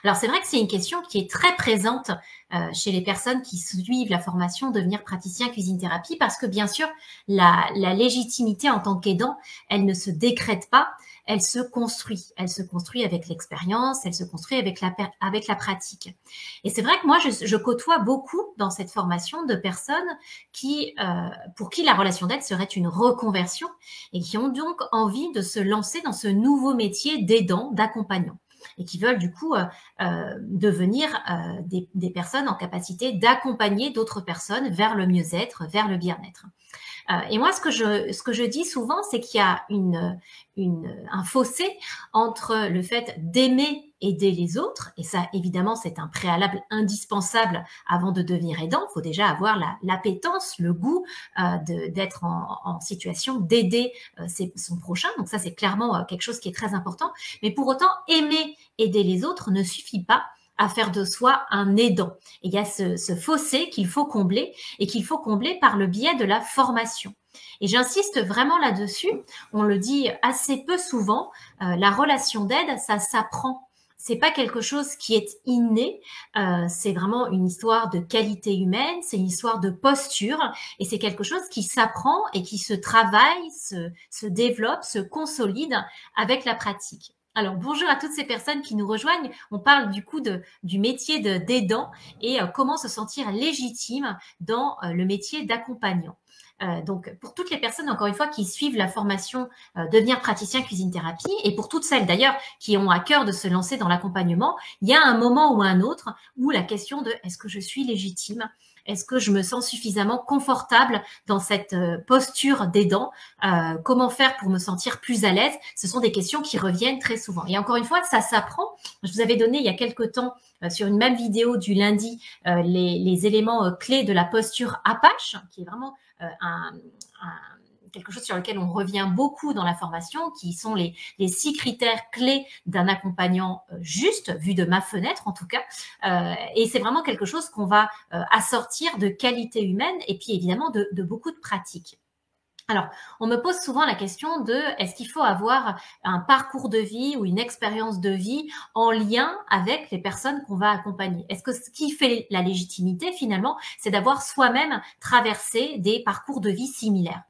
Alors, c'est vrai que c'est une question qui est très présente chez les personnes qui suivent la formation devenir praticien cuisine-thérapie parce que, bien sûr, la légitimité en tant qu'aidant, elle ne se décrète pas, elle se construit. Elle se construit avec l'expérience, elle se construit avec la pratique. Et c'est vrai que moi, je côtoie beaucoup dans cette formation de personnes pour qui la relation d'aide serait une reconversion et qui ont donc envie de se lancer dans ce nouveau métier d'aidant, d'accompagnant et qui veulent du coup devenir des personnes en capacité d'accompagner d'autres personnes vers le mieux-être, vers le bien-être. Et moi, ce que je dis souvent, c'est qu'il y a un fossé entre le fait d'aimer aider les autres, et ça, évidemment, c'est un préalable indispensable avant de devenir aidant. Il faut déjà avoir l'appétence, le goût d'être en situation d'aider son prochain. Donc ça, c'est clairement quelque chose qui est très important. Mais pour autant, aimer aider les autres ne suffit pas à faire de soi un aidant. Et il y a ce fossé qu'il faut combler et qu'il faut combler par le biais de la formation. Et j'insiste vraiment là-dessus, on le dit assez peu souvent, la relation d'aide, ça s'apprend. C'est pas quelque chose qui est inné, c'est vraiment une histoire de qualité humaine, c'est une histoire de posture, et c'est quelque chose qui s'apprend et qui se travaille, se développe, se consolide avec la pratique. Alors, bonjour à toutes ces personnes qui nous rejoignent. On parle du coup du métier d'aidant et comment se sentir légitime dans le métier d'accompagnant. Donc, pour toutes les personnes, encore une fois, qui suivent la formation devenir praticien cuisine-thérapie et pour toutes celles d'ailleurs qui ont à cœur de se lancer dans l'accompagnement, il y a un moment ou un autre où la question de est-ce que je suis légitime ? Est-ce que je me sens suffisamment confortable dans cette posture d'aidant? Comment faire pour me sentir plus à l'aise? Ce sont des questions qui reviennent très souvent. Et encore une fois, ça s'apprend. Je vous avais donné il y a quelque temps sur une même vidéo du lundi les éléments clés de la posture Apache, qui est vraiment quelque chose sur lequel on revient beaucoup dans la formation, qui sont les 6 critères clés d'un accompagnant juste, vu de ma fenêtre en tout cas. Et c'est vraiment quelque chose qu'on va assortir de qualité humaine et puis évidemment de beaucoup de pratique. Alors, on me pose souvent la question de est-ce qu'il faut avoir un parcours de vie ou une expérience de vie en lien avec les personnes qu'on va accompagner? Est-ce que ce qui fait la légitimité finalement, c'est d'avoir soi-même traversé des parcours de vie similaires?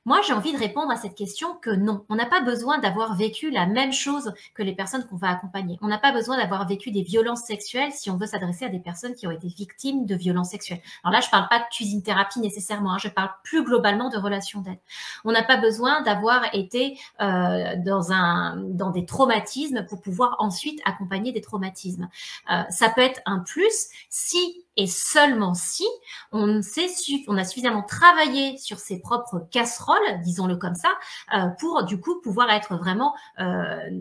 Moi, j'ai envie de répondre à cette question que non. On n'a pas besoin d'avoir vécu la même chose que les personnes qu'on va accompagner. On n'a pas besoin d'avoir vécu des violences sexuelles si on veut s'adresser à des personnes qui ont été victimes de violences sexuelles. Alors là, je parle pas de cuisine-thérapie nécessairement, hein, je parle plus globalement de relations d'aide. On n'a pas besoin d'avoir été dans des traumatismes pour pouvoir ensuite accompagner des traumatismes. Ça peut être un plus si et seulement si on a suffisamment travaillé sur ses propres casseroles, disons-le comme ça, pour du coup pouvoir être vraiment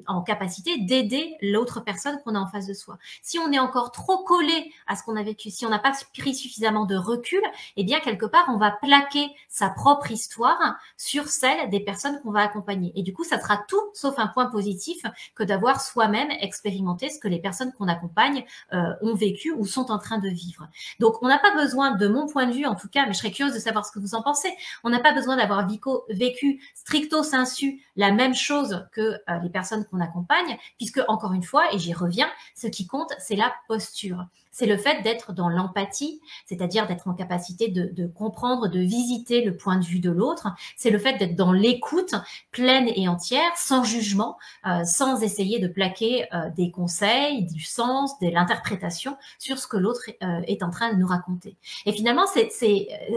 en capacité d'aider l'autre personne qu'on a en face de soi. Si on est encore trop collé à ce qu'on a vécu, si on n'a pas pris suffisamment de recul, eh bien quelque part on va plaquer sa propre histoire sur celle des personnes qu'on va accompagner. Et du coup, ça sera tout sauf un point positif que d'avoir soi-même expérimenté ce que les personnes qu'on accompagne ont vécu ou sont en train de vivre. Donc, on n'a pas besoin, de mon point de vue en tout cas, mais je serais curieuse de savoir ce que vous en pensez, on n'a pas besoin d'avoir vécu stricto sensu la même chose que les personnes qu'on accompagne, puisque encore une fois, et j'y reviens, ce qui compte, c'est la posture. C'est le fait d'être dans l'empathie, c'est-à-dire d'être en capacité de comprendre, de visiter le point de vue de l'autre. C'est le fait d'être dans l'écoute pleine et entière, sans jugement, sans essayer de plaquer des conseils, du sens, de l'interprétation sur ce que l'autre est en train de nous raconter. Et finalement,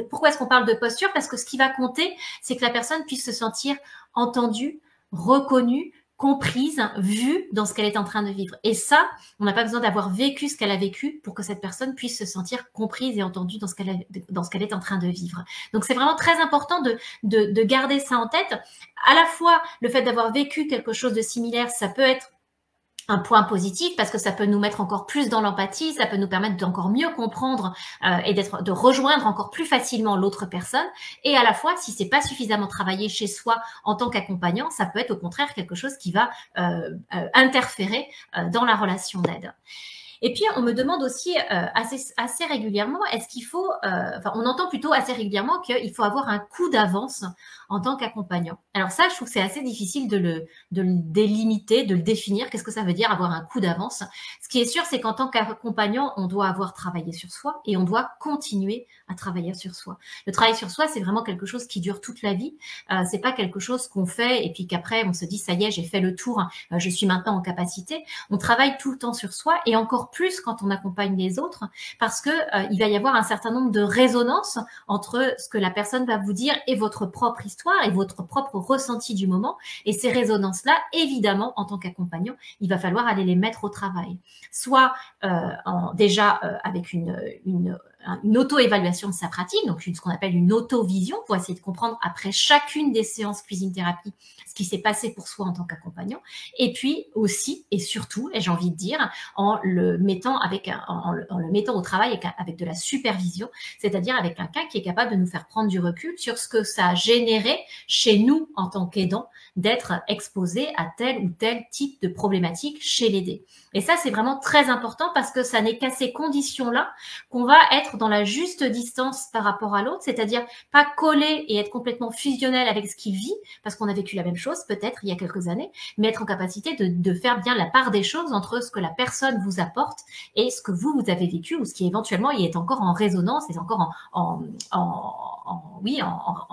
pourquoi est-ce qu'on parle de posture? Parce que ce qui va compter, c'est que la personne puisse se sentir entendue, reconnue, comprise, vue dans ce qu'elle est en train de vivre. Et ça, on n'a pas besoin d'avoir vécu ce qu'elle a vécu pour que cette personne puisse se sentir comprise et entendue dans ce qu'elle est en train de vivre. Donc, c'est vraiment très important de garder ça en tête. À la fois, le fait d'avoir vécu quelque chose de similaire, ça peut être un point positif parce que ça peut nous mettre encore plus dans l'empathie, ça peut nous permettre d'encore mieux comprendre et de rejoindre encore plus facilement l'autre personne. Et à la fois, si c'est pas suffisamment travaillé chez soi en tant qu'accompagnant, ça peut être au contraire quelque chose qui va interférer dans la relation d'aide. Et puis, on me demande aussi assez régulièrement, est-ce qu'il faut, enfin, on entend plutôt assez régulièrement qu'il faut avoir un coup d'avance en tant qu'accompagnant. Alors ça, je trouve que c'est assez difficile de le délimiter, de le définir. Qu'est-ce que ça veut dire avoir un coup d'avance? Ce qui est sûr, c'est qu'en tant qu'accompagnant, on doit avoir travaillé sur soi et on doit continuer à travailler sur soi. Le travail sur soi, c'est vraiment quelque chose qui dure toute la vie. C'est pas quelque chose qu'on fait et puis qu'après on se dit ça y est, j'ai fait le tour, je suis maintenant en capacité. On travaille tout le temps sur soi et encore plus quand on accompagne les autres parce que il va y avoir un certain nombre de résonances entre ce que la personne va vous dire et votre propre histoire et votre propre ressenti du moment. Et ces résonances-là, évidemment, en tant qu'accompagnant, il va falloir aller les mettre au travail. Soit déjà avec une auto-évaluation de sa pratique, donc ce qu'on appelle une auto-vision, pour essayer de comprendre après chacune des séances cuisine-thérapie ce qui s'est passé pour soi en tant qu'accompagnant, et puis aussi et surtout, et j'ai envie de dire, en le mettant au travail avec de la supervision, c'est-à-dire avec quelqu'un qui est capable de nous faire prendre du recul sur ce que ça a généré chez nous en tant qu'aidant d'être exposé à tel ou tel type de problématique chez l'aidé. Et ça, c'est vraiment très important parce que ça n'est qu'à ces conditions-là qu'on va être dans la juste distance par rapport à l'autre, c'est-à-dire pas coller et être complètement fusionnel avec ce qu'il vit, parce qu'on a vécu la même chose peut-être il y a quelques années, mais être en capacité de faire bien la part des choses entre ce que la personne vous apporte et ce que vous avez vécu ou ce qui éventuellement y est encore en résonance, est encore en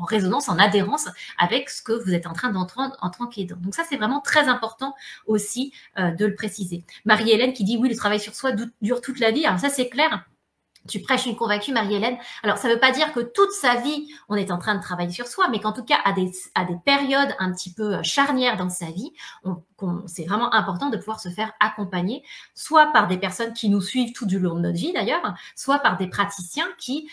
résonance, en adhérence avec ce que vous êtes en train d'entendre en tant qu'aidant. Donc ça, c'est vraiment très important aussi de le préciser. Marie-Hélène qui dit oui, le travail sur soi dure toute la vie. Alors ça, c'est clair. Tu prêches une convaincue, Marie-Hélène. Alors, ça ne veut pas dire que toute sa vie, on est en train de travailler sur soi, mais qu'en tout cas, à des périodes un petit peu charnières dans sa vie, c'est vraiment important de pouvoir se faire accompagner, soit par des personnes qui nous suivent tout du long de notre vie d'ailleurs, soit par des praticiens qui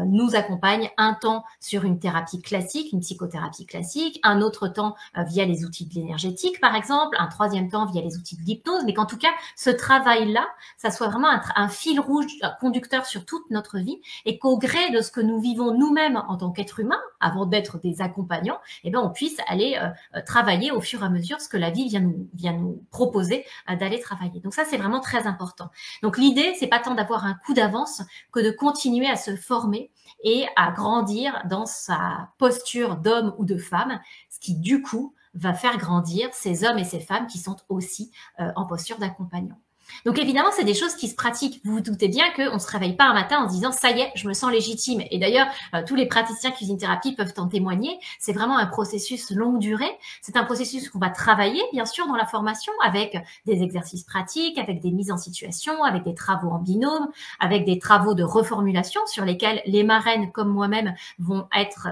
nous accompagnent un temps sur une thérapie classique, une psychothérapie classique, un autre temps via les outils de l'énergétique, par exemple, un troisième temps via les outils de l'hypnose, mais qu'en tout cas, ce travail-là, ça soit vraiment un fil rouge, un conducteur sur toute notre vie et qu'au gré de ce que nous vivons nous-mêmes en tant qu'êtres humains, avant d'être des accompagnants, eh ben, on puisse aller travailler au fur et à mesure ce que la vie vient nous proposer d'aller travailler. Donc ça, c'est vraiment très important. Donc l'idée, c'est pas tant d'avoir un coup d'avance que de continuer à se former et à grandir dans sa posture d'homme ou de femme, ce qui du coup va faire grandir ces hommes et ces femmes qui sont aussi en posture d'accompagnant. Donc évidemment, c'est des choses qui se pratiquent. Vous vous doutez bien qu'on ne se réveille pas un matin en se disant « ça y est, je me sens légitime ». Et d'ailleurs, tous les praticiens cuisine-thérapie peuvent en témoigner. C'est vraiment un processus longue durée. C'est un processus qu'on va travailler, bien sûr, dans la formation avec des exercices pratiques, avec des mises en situation, avec des travaux en binôme, avec des travaux de reformulation sur lesquels les marraines, comme moi-même, vont être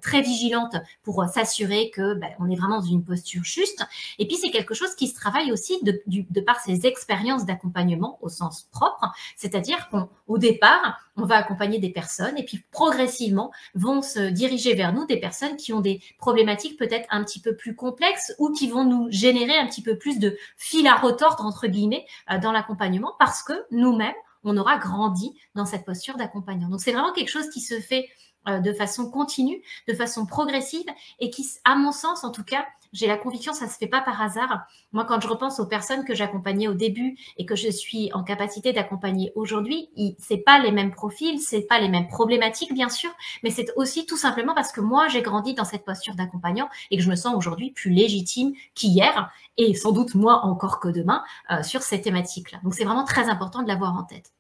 très vigilantes pour s'assurer que on est vraiment dans une posture juste. Et puis, c'est quelque chose qui se travaille aussi de par ses expériences d'accompagnement au sens propre, c'est-à-dire qu'au départ, on va accompagner des personnes et puis progressivement vont se diriger vers nous des personnes qui ont des problématiques peut-être un petit peu plus complexes ou qui vont nous générer un petit peu plus de fil à retordre, entre guillemets, dans l'accompagnement parce que nous-mêmes, on aura grandi dans cette posture d'accompagnant. Donc, c'est vraiment quelque chose qui se fait de façon continue, de façon progressive et qui, à mon sens en tout cas, j'ai la conviction que ça se fait pas par hasard. Moi, quand je repense aux personnes que j'accompagnais au début et que je suis en capacité d'accompagner aujourd'hui, c'est pas les mêmes profils, c'est pas les mêmes problématiques, bien sûr, mais c'est aussi tout simplement parce que moi, j'ai grandi dans cette posture d'accompagnant et que je me sens aujourd'hui plus légitime qu'hier et sans doute moins encore que demain sur ces thématiques-là. Donc, c'est vraiment très important de l'avoir en tête.